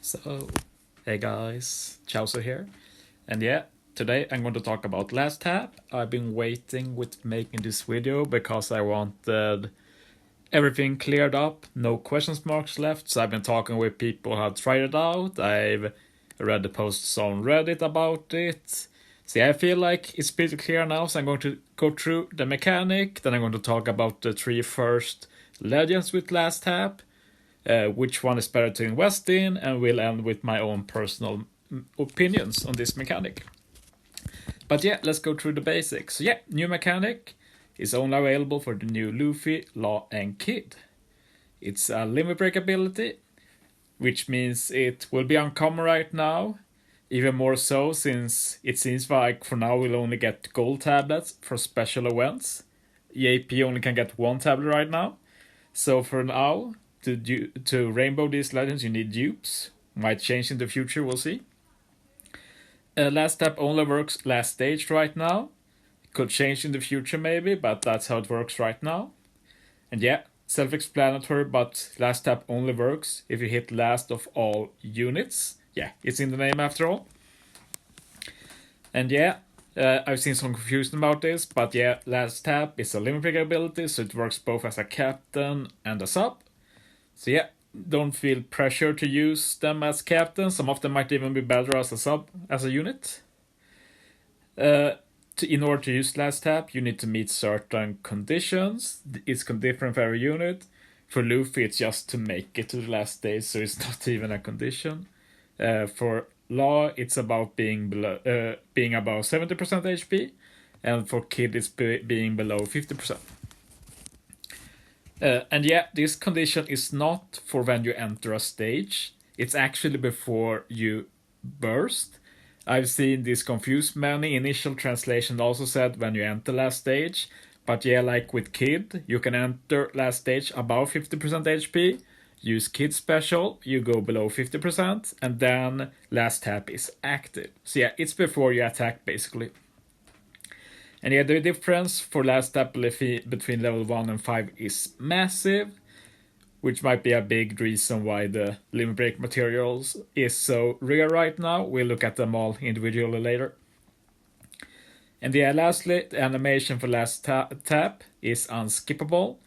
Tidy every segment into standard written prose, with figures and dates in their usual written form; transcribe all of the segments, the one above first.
So, hey guys, Chowser here. And yeah, today I'm going to talk about Last Tap. I've been waiting with making this video because I wanted everything cleared up, no questions marks left. So I've been talking with people who have tried it out. I've read the posts on Reddit about it. See, I feel like it's pretty clear now, so I'm going to go through the mechanic, then I'm going to talk about the three first legends with Last Tap, which one is better to invest in, and we'll end with my own personal opinions on this mechanic. But yeah, let's go through the basics. So yeah, new mechanic is only available for the new Luffy, Law, and Kid. It's a limit break ability, which means it will be uncommon right now, even more so since it seems like for now we'll only get gold tablets for special events. EAP only can get one tablet right now. So for now, to rainbow these legends, you need dupes. Might change in the future, we'll see. Last Tap only works last stage right now. Could change in the future maybe, but that's how it works right now. And yeah, self-explanatory, but Last Tap only works if you hit last of all units. Yeah, it's in the name after all. And yeah, I've seen some confusion about this, but yeah, Last Tap is a limit break ability, so it works both as a captain and a sub. So yeah, don't feel pressure to use them as captain. Some of them might even be better as a sub, as a unit. In order to use Last Tap, you need to meet certain conditions. It's different for every unit. For Luffy, it's just to make it to the last stage, so it's not even a condition. For Law, it's about being above 70% HP, and for Kid, it's being below 50%. And yeah, this condition is not for when you enter a stage. It's actually before you burst. I've seen this confuse many. Initial translation also said when you enter last stage. But yeah, like with Kid, you can enter last stage above 50% HP. Use Kid special, you go below 50%. And then Last Tap is active. So yeah, it's before you attack basically. And yeah, the difference for Last Tap between level 1 and 5 is massive, which might be a big reason why the limit break materials is so rare right now. We'll look at them all individually later. And yeah, lastly, the animation for Last Tap is unskippable.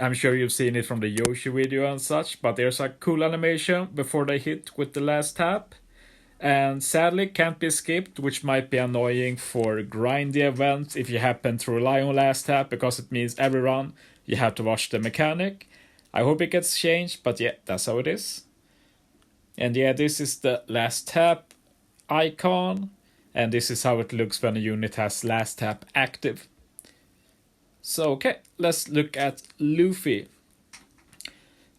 I'm sure you've seen it from the Yoshi video and such, but there's a cool animation before they hit with the Last Tap. And sadly can't be skipped, which might be annoying for grindy events if you happen to rely on Last Tap, because it means every run you have to watch the mechanic. I hope it gets changed, but yeah, that's how it is. And yeah, this is the Last Tap icon, and this is how it looks when a unit has Last Tap active. So okay, let's look at Luffy.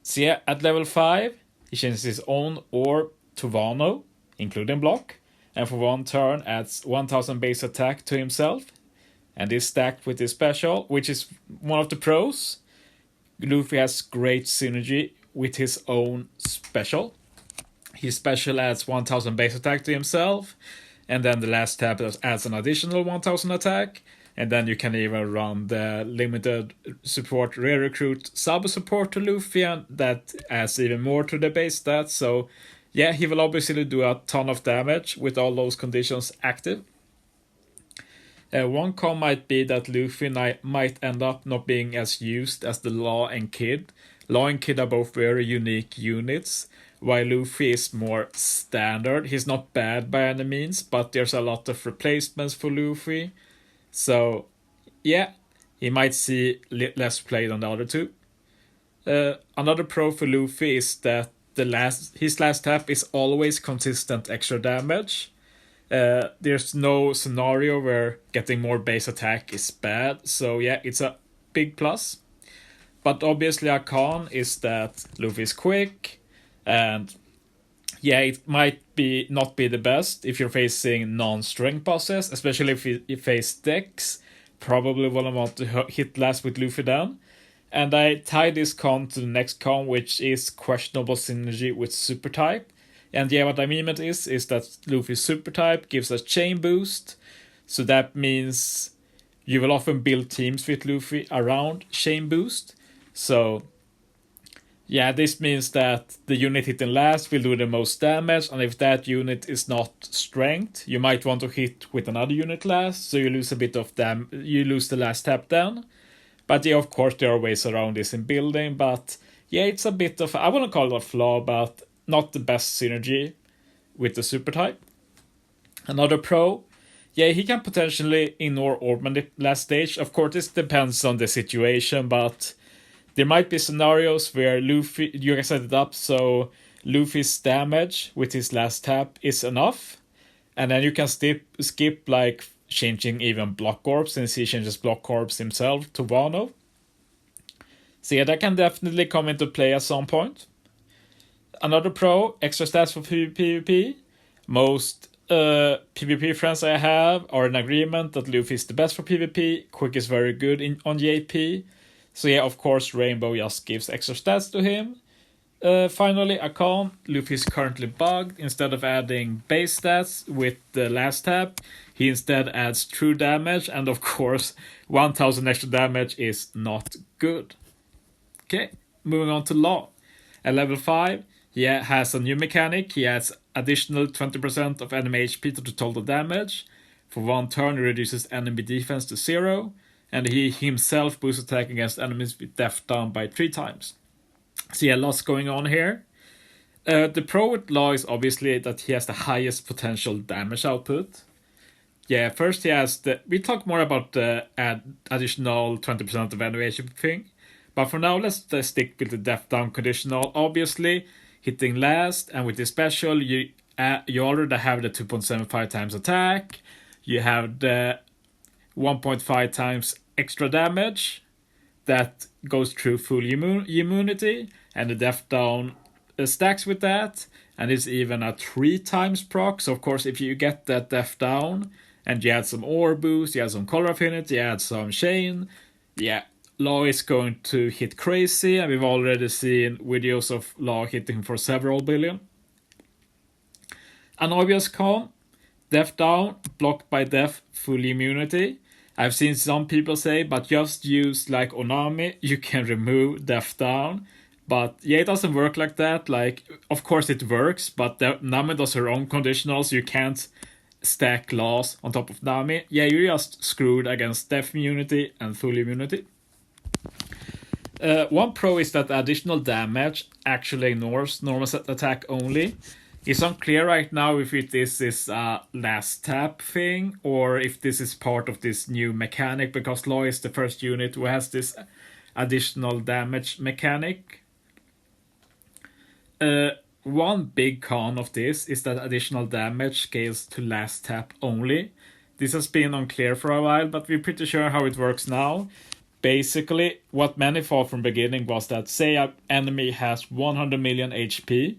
So yeah, at level 5, he changes his own orb to Wano, including block, and for one turn adds 1000 base attack to himself, and is stacked with his special, which is one of the pros. Luffy has great synergy with his own special. His special adds 1000 base attack to himself, and then the Last Tap adds an additional 1000 attack, and then you can even run the limited support rare recruit sub support to Luffy, and that adds even more to the base stats. So yeah, he will obviously do a ton of damage with all those conditions active. One con might be that Luffy might end up not being as used as the Law and Kid. Law and Kid are both very unique units, while Luffy is more standard. He's not bad by any means, but there's a lot of replacements for Luffy. So yeah, he might see less play than the other two. Another pro for Luffy is that his Last Tap is always consistent extra damage. There's no scenario where getting more base attack is bad, so yeah, it's a big plus. But obviously a con is that Luffy is quick, and yeah, it might not be the best if you're facing non-strength bosses, especially if you face decks. Probably will want to hit last with Luffy then. And I tie this con to the next con, which is questionable synergy with super type. And yeah, what I mean is that Luffy's super type gives a chain boost. So that means you will often build teams with Luffy around chain boost. So Yeah, this means that the unit hitting last will do the most damage, and if that unit is not strength, you might want to hit with another unit last, so you lose a bit of you lose the last tap then. But yeah, of course there are ways around this in building, but yeah, it's a bit of, I wouldn't call it a flaw, but not the best synergy with the super type. Another pro, yeah, he can potentially ignore orb last stage. Of course, this depends on the situation, but there might be scenarios where Luffy, you can set it up so Luffy's damage with his last tap is enough, and then you can skip like changing even block orbs, since he changes block orbs himself to Wano. So yeah, that can definitely come into play at some point. Another pro, extra stats for PvP. Most PvP friends I have are in agreement that Luffy is the best for PvP. Quick is very good on JP. So yeah, of course, Rainbow just gives extra stats to him. Finally, a con. Luffy is currently bugged. Instead of adding base stats with the last tap, he instead adds true damage, and of course, 1000 extra damage is not good. Okay, moving on to Law. At level 5, he has a new mechanic. He adds additional 20% of enemy HP to the total damage. For one turn, he reduces enemy defense to 0, and he himself boosts attack against enemies with death down by 3 times. So yeah, lots going on here. The pro with Law is obviously that he has the highest potential damage output. Yeah, first he has we talk more about the additional 20% of enemy HP thing. But for now, let's stick with the death down conditional. Obviously, hitting last, and with the special, you already have the 2.75 times attack. You have the 1.5 times extra damage that goes through full immunity, and the death down stacks with that, and it's even a 3 times proc. So of course, if you get that death down and you add some ore boost, you add some color affinity, you add some chain, yeah, Law is going to hit crazy, and we've already seen videos of Law hitting for several billion. An obvious con, death down, blocked by death, full immunity. I've seen some people say, but just use like Onami, you can remove death down. But yeah, it doesn't work like that. Like, of course it works, but Nami does her own conditionals, you can't stack Laws on top of Nami. Yeah, you're just screwed against death immunity and full immunity. One pro is that additional damage actually ignores normal attack only. It's unclear right now if this is a last tap thing or if this is part of this new mechanic, because Law is the first unit who has this additional damage mechanic. One big con of this is that additional damage scales to last tap only. This has been unclear for a while, but we're pretty sure how it works now. Basically, what many thought from the beginning was that, say an enemy has 100 million HP,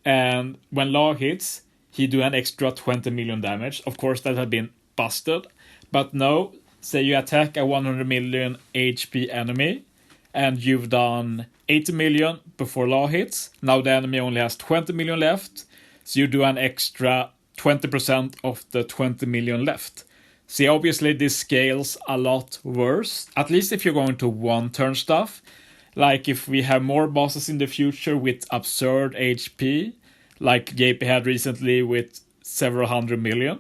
and when Law hits, he do an extra 20 million damage. Of course, that had been busted. But no, say you attack a 100 million HP enemy, and you've done 80 million before Law hits. Now the enemy only has 20 million left, so you do an extra 20% of the 20 million left. See, obviously this scales a lot worse, at least if you're going to one-turn stuff. Like if we have more bosses in the future with absurd HP, like JP had recently with several hundred million,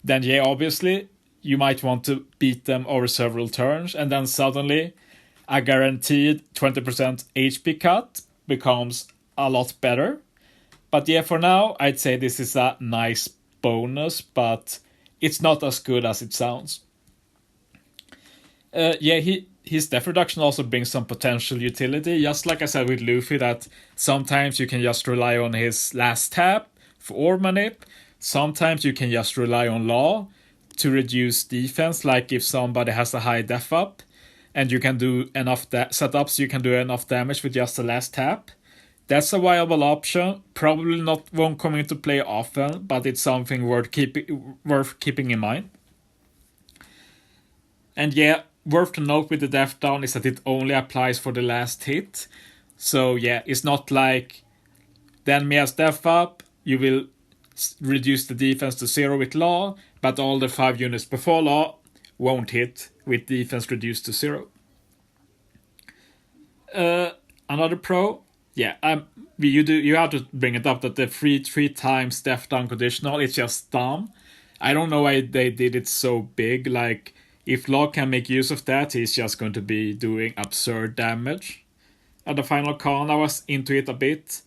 then yeah, obviously you might want to beat them over several turns, and then suddenly a guaranteed 20% HP cut becomes a lot better. But yeah, for now, I'd say this is a nice bonus, but it's not as good as it sounds. His death reduction also brings some potential utility, just like I said with Luffy, that sometimes you can just rely on his last tap for orb manip, sometimes you can just rely on Law to reduce defense, like if somebody has a high death up, and you can do enough setups, you can do enough damage with just the last tap. That's a viable option, probably won't come into play often, but it's something worth keeping in mind. And yeah, worth to note with the death down is that it only applies for the last hit. So yeah, it's not like the enemy has death up, you will reduce the defense to 0 with Law, but all the 5 units before Law won't hit with defense reduced to 0. Another pro, Yeah, you have to bring it up that the three times death down conditional, it's just dumb. I don't know why they did it so big. Like, if Law can make use of that, he's just going to be doing absurd damage. At the final con, I was into it a bit.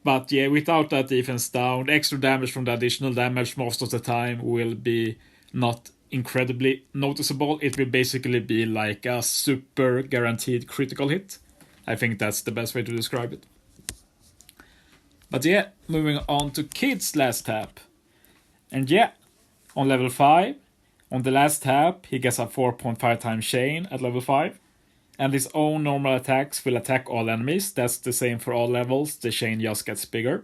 But yeah, without that defense down, the extra damage from the additional damage most of the time will be not incredibly noticeable. It will basically be like a super guaranteed critical hit. I think that's the best way to describe it. But yeah, moving on to Kid's Last Tap. And yeah, on level 5, on the last tap, he gets a 4.5 times chain at level 5. And his own normal attacks will attack all enemies. That's the same for all levels. The chain just gets bigger.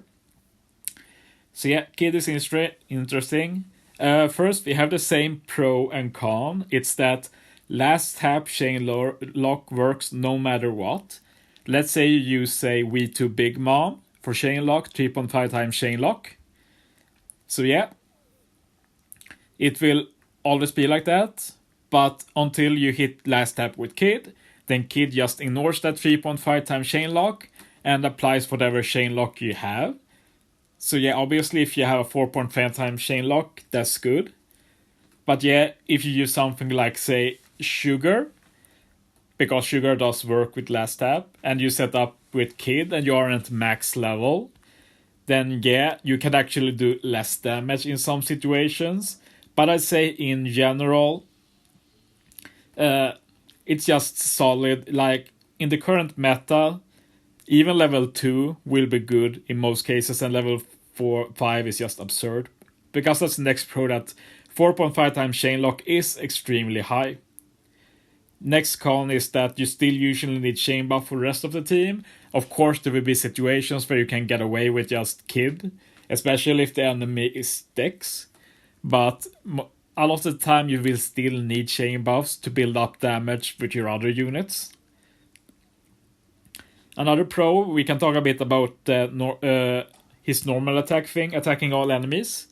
So yeah, Kid is interesting. First, we have the same pro and con. It's that last tap chain lock works no matter what. Let's say you use, say, V2 Big Mom for chain lock, 3.5 times chain lock. So yeah, it will always be like that. But until you hit last tap with Kid, then Kid just ignores that 3.5 times chain lock and applies whatever chain lock you have. So yeah, obviously if you have a 4.5 times chain lock, that's good. But yeah, if you use something like, say, Sugar, because Sugar does work with last tap, and you set up with Kid and you aren't max level, then yeah, you can actually do less damage in some situations. But I'd say in general, it's just solid. Like, in the current meta, even level 2 will be good in most cases, and level 5 is just absurd. Because that's the next pro, that 4.5 times chain lock is extremely high. Next con is that you still usually need chain buff for the rest of the team. Of course, there will be situations where you can get away with just Kid, especially if the enemy is Dex. But a lot of the time you will still need chain buffs to build up damage with your other units. Another pro, we can talk a bit about his normal attack thing, attacking all enemies.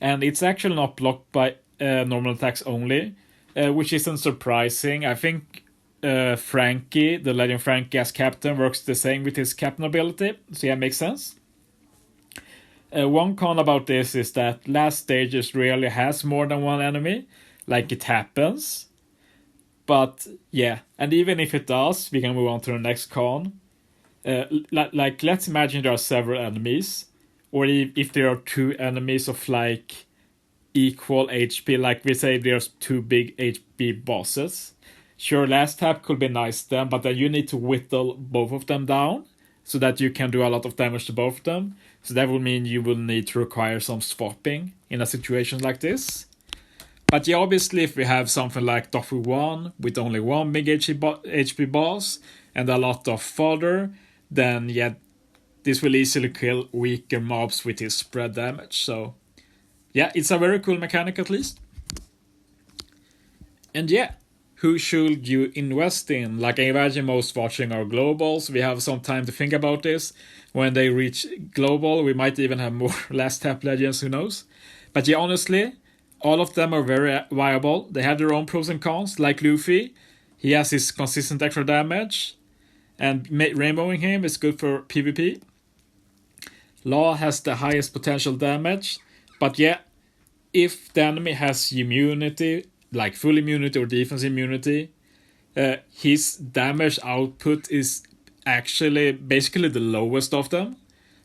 And it's actually not blocked by normal attacks only, which isn't surprising. I think Frankie, the Legend Frankie as captain, works the same with his captain ability. So yeah, makes sense. One con about this is that last stages rarely has more than one enemy. Like, it happens. But yeah, and even if it does, we can move on to the next con. Like, let's imagine there are several enemies. Or if there are 2 enemies of like equal HP, like we say there's 2 big HP bosses. Sure, last tap could be nice then, but then you need to whittle both of them down so that you can do a lot of damage to both of them. So that will mean you will need to require some swapping in a situation like this. But yeah, obviously if we have something like Dofus 1 with only 1 big HP boss and a lot of fodder, then yeah, this will easily kill weaker mobs with his spread damage. So yeah, it's a very cool mechanic at least. And yeah, who should you invest in? Like, I imagine most watching our globals. We have some time to think about this. When they reach global, we might even have more last tap legends, who knows? But yeah, honestly, all of them are very viable. They have their own pros and cons. Like Luffy, he has his consistent extra damage, and rainbowing him is good for PvP. Law has the highest potential damage, but yeah, if the enemy has immunity, like full immunity or defense immunity, his damage output is actually basically the lowest of them.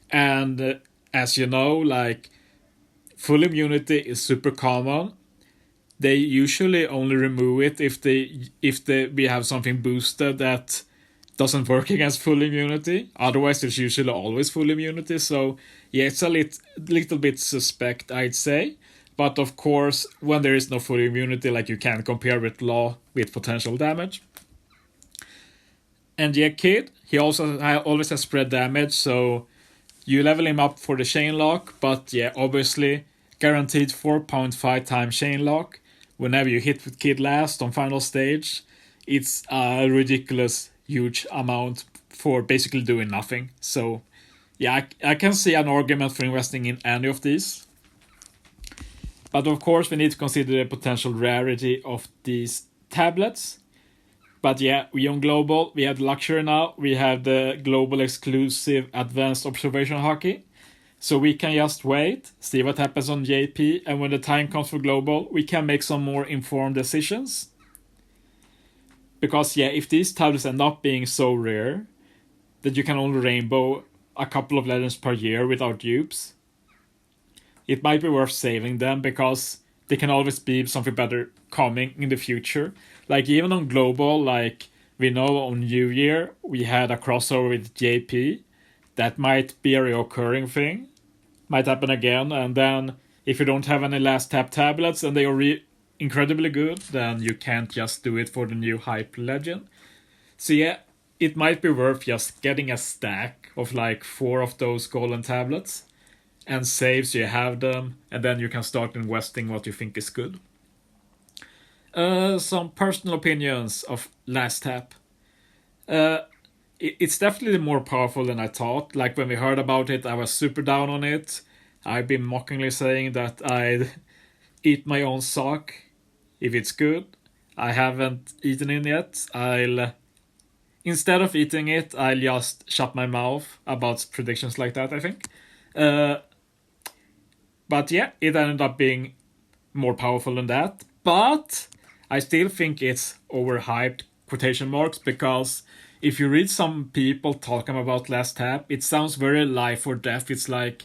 And as you know, like, full immunity is super common. They usually only remove it if we have something boosted that doesn't work against full immunity. Otherwise, there's usually always full immunity. So yeah, it's a little bit suspect, I'd say. But of course, when there is no full immunity, like, you can't compare with Law with potential damage. And yeah, Kid, he also always has spread damage, so you level him up for the chain lock. But yeah, obviously, guaranteed 4.5 times chain lock. Whenever you hit with Kid last on final stage, it's a ridiculous huge amount for basically doing nothing. So yeah, I can see an argument for investing in any of these. But of course, we need to consider the potential rarity of these tablets. But yeah, we own global. We have the luxury now. We have the global exclusive advanced observation hockey. So we can just wait, see what happens on JP, and when the time comes for global, we can make some more informed decisions. Because yeah, if these tablets end up being so rare that you can only rainbow a couple of legends per year without dupes, it might be worth saving them because there can always be something better coming in the future. Like even on global, like we know on New Year we had a crossover with JP. That might be a reoccurring thing. Might happen again, and then if you don't have any last tap tablets and they are incredibly good, then you can't just do it for the new hype legend. So yeah, it might be worth just getting a stack of like 4 of those golden tablets and save so you have them, and then you can start investing what you think is good. Some personal opinions of Last Tap. It's definitely more powerful than I thought. Like when we heard about it, I was super down on it. I've been mockingly saying that I'd eat my own sock if it's good. I haven't eaten it yet. Instead of eating it, I'll just shut my mouth about predictions like that, I think. But yeah, it ended up being more powerful than that. But I still think it's overhyped, quotation marks, because if you read some people talking about Last Tap, it sounds very life or death. It's like,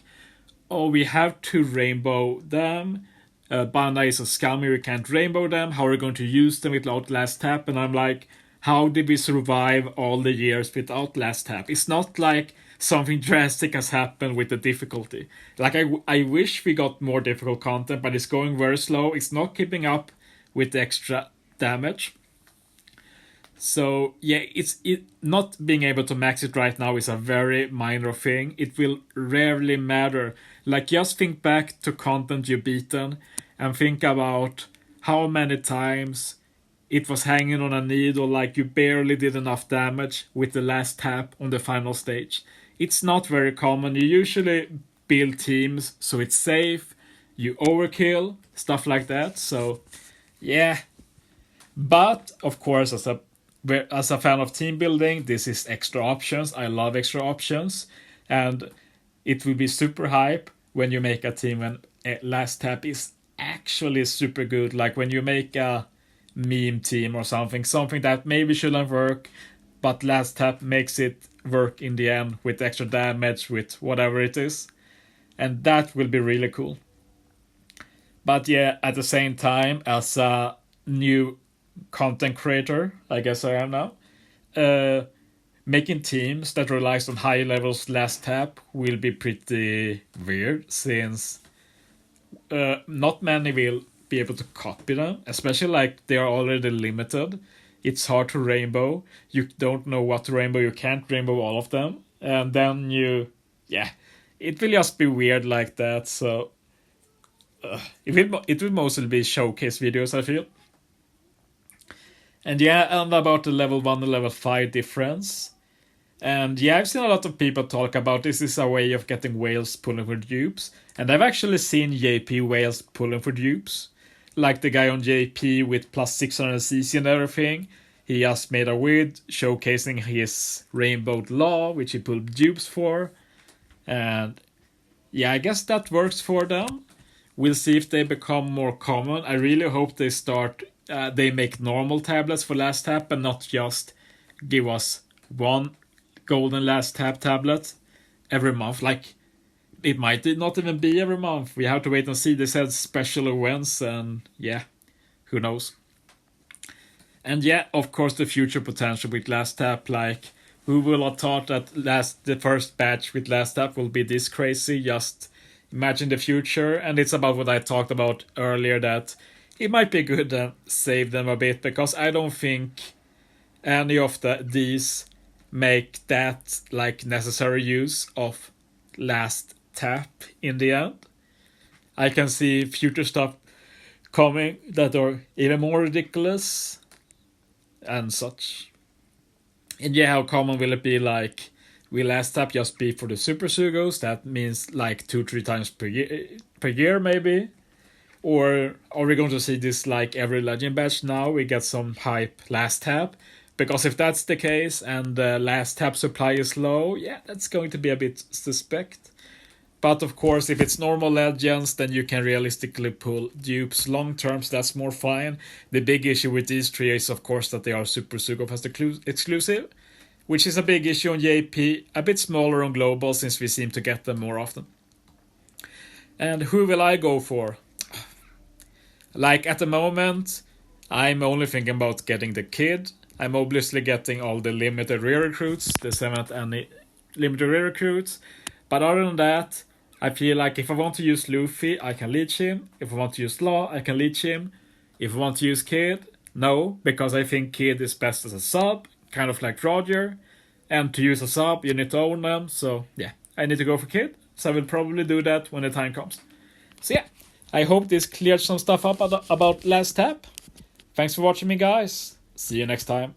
oh, we have to rainbow them. Bandai is a scummy, we can't rainbow them. How are we going to use them without Last Tap? And I'm like, how did we survive all the years without Last Tap? It's not like something drastic has happened with the difficulty. Like, I wish we got more difficult content, but it's going very slow. It's not keeping up with the extra damage. So yeah, it not being able to max it right now is a very minor thing. It will rarely matter. Like just think back to content you've beaten and think about how many times it was hanging on a needle, like you barely did enough damage with the last tap on the final stage. It's not very common. You usually build teams so it's safe, you overkill, stuff like that. So yeah. But of course, as a fan of team building, this is extra options. I love extra options, and it will be super hype when you make a team when Last Tap is actually super good. Like when you make a meme team or something that maybe shouldn't work, but Last Tap makes it work in the end with extra damage, with whatever it is, and that will be really cool. But yeah, at the same time, as a new content creator, I guess I am now, making teams that relies on high levels Last Tap will be pretty weird, since not many will be able to copy them, especially like they are already limited. It's hard to rainbow. You don't know what to rainbow. You can't rainbow all of them, and then it will just be weird like that. So it will mostly be showcase videos, I feel. And yeah, and about the level 1 and level 5 difference. And yeah, I've seen a lot of people talk about this is a way of getting whales pulling for dupes. And I've actually seen JP whales pulling for dupes. Like the guy on JP with plus 600cc and everything. He just made a weird showcasing his rainbowed law, which he pulled dupes for. And yeah, I guess that works for them. We'll see if they become more common. I really hope they make normal tablets for Last Tap and not just give us one golden Last Tap tablet every month. Like, it might not even be every month. We have to wait and see. They said special events, and yeah, who knows. And yeah, of course, the future potential with Last Tap. Like, who will have thought that the first batch with Last Tap will be this crazy? Just imagine the future. And it's about what I talked about earlier, that it might be good to save them a bit, because I don't think any of these make that like necessary use of Last Tap in the end. I can see future stuff coming that are even more ridiculous and such. And yeah, how common will it be? Like, will Last Tap just be for the Super Sugos? That means like 2-3 times per year maybe. Or are we going to see this like every Legend batch now? We get some hype Last Tap, Because if that's the case and the last tap supply is low, yeah, that's going to be a bit suspect. But of course, if it's normal legends, then you can realistically pull dupes long term, so that's more fine. The big issue with these three is, of course, that they are Super Sugofast exclusive, which is a big issue on JP, a bit smaller on Global since we seem to get them more often. And who will I go for? Like at the moment, I'm only thinking about getting the Kid. I'm obviously getting all the limited rare recruits, the 7th and limited rare recruits. But other than that, I feel like if I want to use Luffy, I can leech him. If I want to use Law, I can leech him. If I want to use Kid, no, because I think Kid is best as a sub, kind of like Roger. And to use a sub, you need to own them, so yeah, I need to go for Kid. So I will probably do that when the time comes. So yeah, I hope this cleared some stuff up about Last Tap. Thanks for watching me, guys. See you next time.